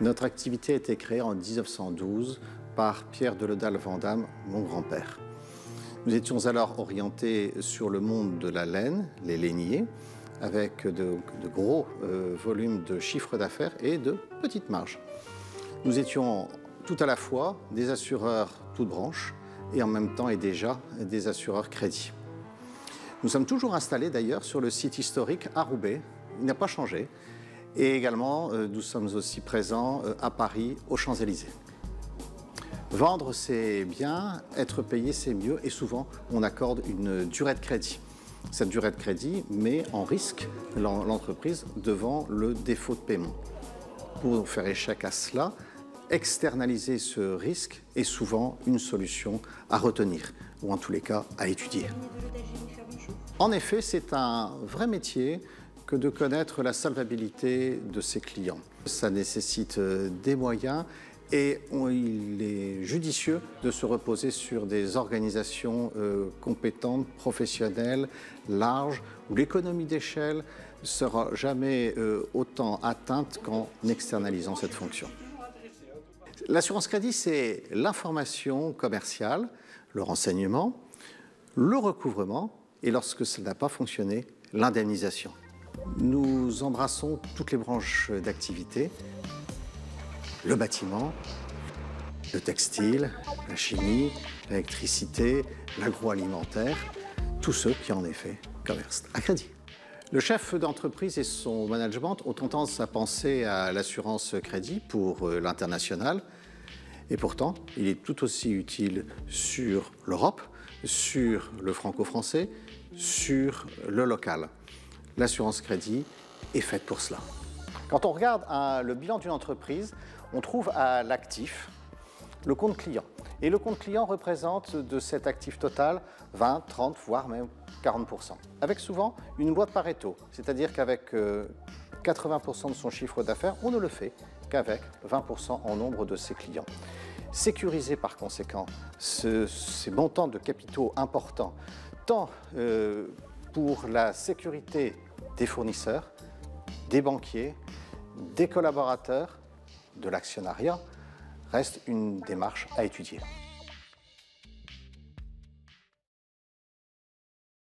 Notre activité a été créée en 1912 par Pierre de Laudal-Vandamme, mon grand-père. Nous étions alors orientés sur le monde de la laine, les lainiers, avec de gros volumes de chiffre d'affaires et de petites marges. Nous étions tout à la fois des assureurs toutes branches et en même temps et déjà des assureurs crédit. Nous sommes toujours installés d'ailleurs sur le site historique à Roubaix, il n'a pas changé. Et également, nous sommes aussi présents à Paris, aux Champs-Élysées. Vendre, c'est bien, être payé, c'est mieux, et souvent, on accorde une durée de crédit. Cette durée de crédit met en risque l'entreprise devant le défaut de paiement. Pour faire échec à cela, externaliser ce risque est souvent une solution à retenir, ou en tous les cas, à étudier. En effet, c'est un vrai métier que de connaître la solvabilité de ses clients. Ça nécessite des moyens et il est judicieux de se reposer sur des organisations compétentes, professionnelles, larges, où l'économie d'échelle ne sera jamais autant atteinte qu'en externalisant cette fonction. L'assurance crédit, c'est l'information commerciale, le renseignement, le recouvrement et lorsque ça n'a pas fonctionné, l'indemnisation. Nous embrassons toutes les branches d'activité, le bâtiment, le textile, la chimie, l'électricité, l'agroalimentaire, tous ceux qui en effet commercent à crédit. Le chef d'entreprise et son management ont tendance à penser à l'assurance crédit pour l'international et pourtant il est tout aussi utile sur l'Europe, sur le franco-français, sur le local. L'assurance crédit est faite pour cela. Quand on regarde le bilan d'une entreprise, on trouve à l'actif le compte client. Et le compte client représente de cet actif total 20, 30, voire même 40%. Avec souvent une loi de Pareto, c'est-à-dire qu'avec 80% de son chiffre d'affaires, on ne le fait qu'avec 20% en nombre de ses clients. Sécuriser par conséquent ces montants de capitaux importants, tant pour la sécurité des fournisseurs, des banquiers, des collaborateurs, de l'actionnariat, reste une démarche à étudier.